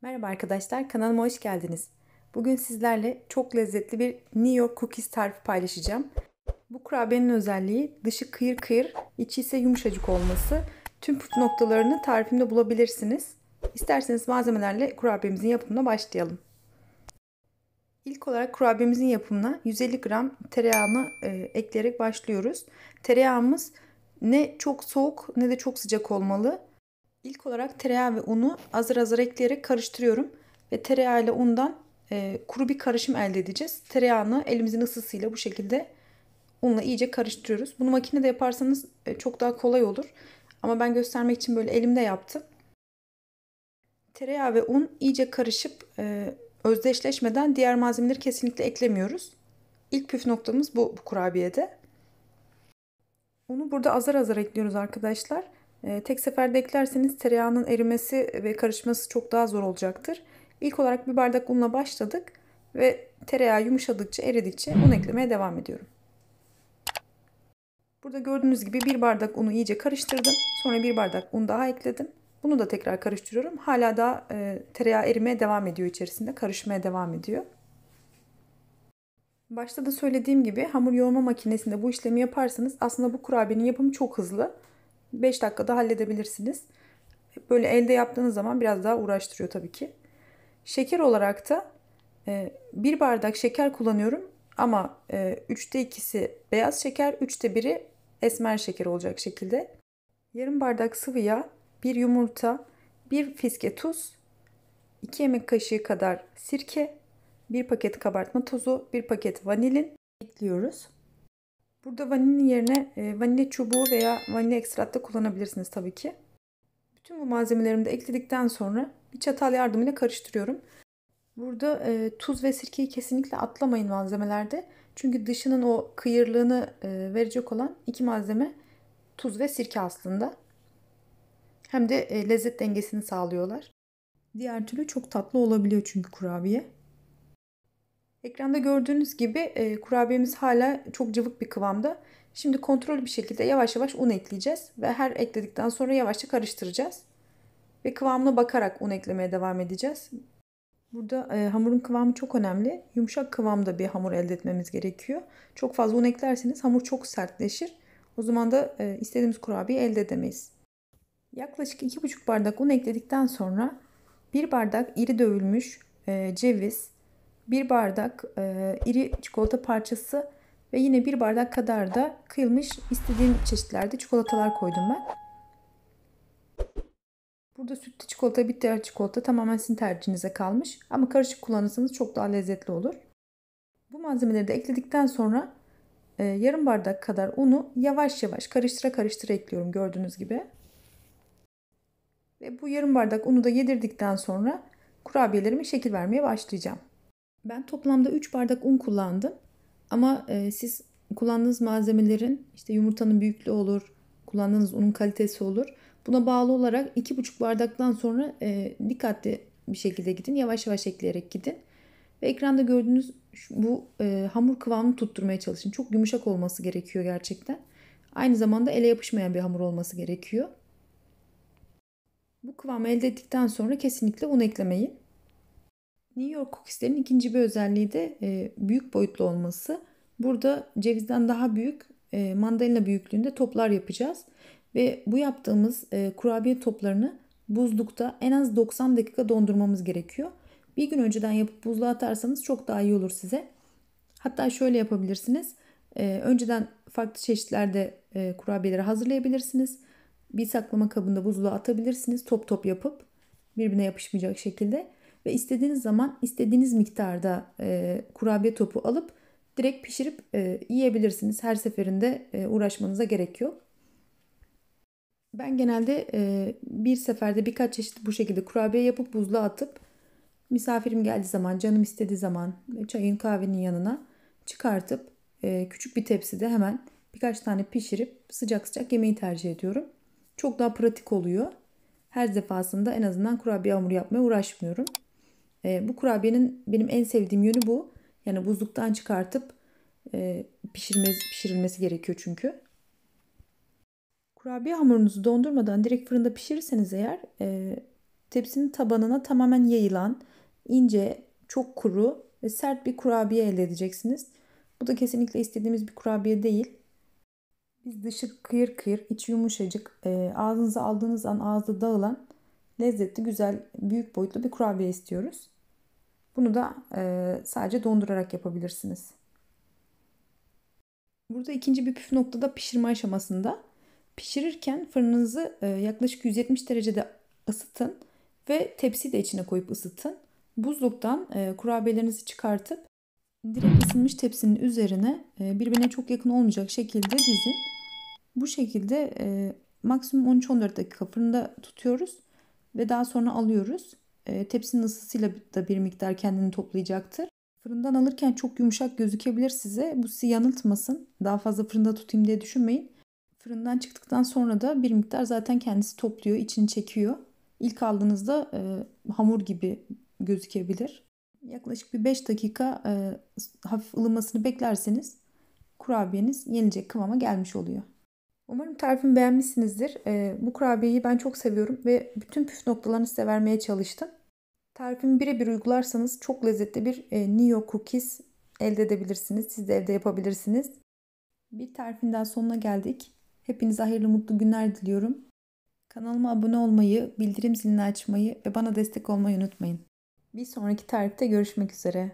Merhaba arkadaşlar, kanalıma hoş geldiniz. Bugün sizlerle çok lezzetli bir New York Cookies tarifi paylaşacağım. Bu kurabiyenin özelliği dışı kıyır kıyır, içi ise yumuşacık olması. Tüm püf noktalarını tarifimde bulabilirsiniz. İsterseniz malzemelerle kurabiyemizin yapımına başlayalım. İlk olarak kurabiyemizin yapımına 150 gram tereyağını ekleyerek başlıyoruz. Tereyağımız ne çok soğuk ne de çok sıcak olmalı. İlk olarak tereyağı ve unu azar azar ekleyerek karıştırıyorum. Ve tereyağı ile undan kuru bir karışım elde edeceğiz. Tereyağını elimizin ısısıyla bu şekilde unla iyice karıştırıyoruz. Bunu makinede yaparsanız çok daha kolay olur. Ama ben göstermek için böyle elimde yaptım. Tereyağı ve un iyice karışıp özdeşleşmeden diğer malzemeleri kesinlikle eklemiyoruz. İlk püf noktamız bu kurabiyede. Unu burada azar azar ekliyoruz arkadaşlar. Tek seferde eklerseniz tereyağının erimesi ve karışması çok daha zor olacaktır. İlk olarak bir bardak unla başladık ve tereyağı yumuşadıkça, eridikçe un eklemeye devam ediyorum. Burada gördüğünüz gibi bir bardak unu iyice karıştırdım. Sonra bir bardak un daha ekledim. Bunu da tekrar karıştırıyorum. Hala daha tereyağı erimeye devam ediyor içerisinde. Karışmaya devam ediyor. Başta da söylediğim gibi hamur yoğurma makinesinde bu işlemi yaparsanız aslında bu kurabiyenin yapımı çok hızlı. 5 dakikada halledebilirsiniz. Böyle elde yaptığınız zaman biraz daha uğraştırıyor tabii ki. Şeker olarak da bir bardak şeker kullanıyorum. Ama 3'te 2'si beyaz şeker, 3'te 1'i esmer şeker olacak şekilde. Yarım bardak sıvı yağ, bir yumurta, bir fiske tuz, 2 yemek kaşığı kadar sirke, bir paket kabartma tozu, bir paket vanilin ekliyoruz. Burada vanilin yerine vanilya çubuğu veya vanilya ekstrat da kullanabilirsiniz tabii ki. Bütün bu malzemelerimi de ekledikten sonra bir çatal yardımıyla karıştırıyorum. Burada tuz ve sirkeyi kesinlikle atlamayın malzemelerde. Çünkü dışının o kıyırlığını verecek olan iki malzeme tuz ve sirke aslında. Hem de lezzet dengesini sağlıyorlar. Diğer türlü çok tatlı olabiliyor çünkü kurabiye. Ekranda gördüğünüz gibi kurabiyemiz hala çok cıvık bir kıvamda. Şimdi kontrollü bir şekilde yavaş yavaş un ekleyeceğiz. Ve her ekledikten sonra yavaşça karıştıracağız. Ve kıvamına bakarak un eklemeye devam edeceğiz. Burada hamurun kıvamı çok önemli. Yumuşak kıvamda bir hamur elde etmemiz gerekiyor. Çok fazla un eklerseniz hamur çok sertleşir. O zaman da istediğimiz kurabiye elde edemeyiz. Yaklaşık 2,5 bardak un ekledikten sonra 1 bardak iri dövülmüş ceviz, 1 bardak iri çikolata parçası ve yine 1 bardak kadar da kıyılmış istediğim çeşitlerde çikolatalar koydum ben. Burada sütlü çikolata, bitter çikolata tamamen sizin tercihinize kalmış. Ama karışık kullanırsanız çok daha lezzetli olur. Bu malzemeleri de ekledikten sonra yarım bardak kadar unu yavaş yavaş karıştıra karıştıra ekliyorum gördüğünüz gibi. Ve bu yarım bardak unu da yedirdikten sonra kurabiyelerime şekil vermeye başlayacağım. Ben toplamda 3 bardak un kullandım. Ama siz kullandığınız malzemelerin işte yumurtanın büyüklüğü olur, kullandığınız unun kalitesi olur. Buna bağlı olarak 2,5 bardaktan sonra dikkatli bir şekilde gidin. Yavaş yavaş ekleyerek gidin. Ve ekranda gördüğünüz bu hamur kıvamını tutturmaya çalışın. Çok yumuşak olması gerekiyor gerçekten. Aynı zamanda ele yapışmayan bir hamur olması gerekiyor. Bu kıvamı elde ettikten sonra kesinlikle un eklemeyin. New York cookieslerin ikinci bir özelliği de büyük boyutlu olması. Burada cevizden daha büyük mandalina büyüklüğünde toplar yapacağız. Ve bu yaptığımız kurabiye toplarını buzlukta en az 90 dakika dondurmamız gerekiyor. Bir gün önceden yapıp buzluğa atarsanız çok daha iyi olur size. Hatta şöyle yapabilirsiniz. Önceden farklı çeşitlerde kurabiyeleri hazırlayabilirsiniz. Bir saklama kabında buzluğa atabilirsiniz. Top top yapıp birbirine yapışmayacak şekilde. Ve istediğiniz zaman istediğiniz miktarda kurabiye topu alıp direkt pişirip yiyebilirsiniz. Her seferinde uğraşmanıza gerek yok. Ben genelde bir seferde birkaç çeşit bu şekilde kurabiye yapıp buzluğa atıp misafirim geldiği zaman, canım istediği zaman çayın kahvenin yanına çıkartıp küçük bir tepside hemen birkaç tane pişirip sıcak sıcak yemeği tercih ediyorum. Çok daha pratik oluyor. Her defasında en azından kurabiye hamuru yapmaya uğraşmıyorum. Bu kurabiyenin benim en sevdiğim yönü bu. Yani buzluktan çıkartıp pişirilmesi gerekiyor çünkü. Kurabiye hamurunuzu dondurmadan direkt fırında pişirirseniz eğer Tepsinin tabanına tamamen yayılan, ince, çok kuru ve sert bir kurabiye elde edeceksiniz. Bu da kesinlikle istediğimiz bir kurabiye değil. Biz dışı kıyır kıyır, içi yumuşacık, ağzınıza aldığınız an ağızda dağılan lezzetli, güzel, büyük boyutlu bir kurabiye istiyoruz. Bunu da sadece dondurarak yapabilirsiniz. Burada ikinci bir püf nokta da pişirme aşamasında. Pişirirken fırınınızı yaklaşık 170 derecede ısıtın ve tepsiyi de içine koyup ısıtın. Buzluktan kurabiyelerinizi çıkartıp direkt ısınmış tepsinin üzerine birbirine çok yakın olmayacak şekilde dizin. Bu şekilde maksimum 13-14 dakika fırında tutuyoruz ve daha sonra alıyoruz. Tepsinin ısısıyla da bir miktar kendini toplayacaktır. Fırından alırken çok yumuşak gözükebilir size. Bu sizi yanıltmasın. Daha fazla fırında tutayım diye düşünmeyin. Fırından çıktıktan sonra da bir miktar zaten kendisi topluyor, içini çekiyor. İlk aldığınızda hamur gibi gözükebilir. Yaklaşık bir 5 dakika hafif ılımasını beklerseniz kurabiyeniz yenilecek kıvama gelmiş oluyor. Umarım tarifimi beğenmişsinizdir. Bu kurabiyeyi ben çok seviyorum ve bütün püf noktalarını size vermeye çalıştım. Tarifimi birebir uygularsanız çok lezzetli bir Neo cookies elde edebilirsiniz. Siz de evde yapabilirsiniz. Bir tarifin daha sonuna geldik. Hepinize hayırlı mutlu günler diliyorum. Kanalıma abone olmayı, bildirim zilini açmayı ve bana destek olmayı unutmayın. Bir sonraki tarifte görüşmek üzere.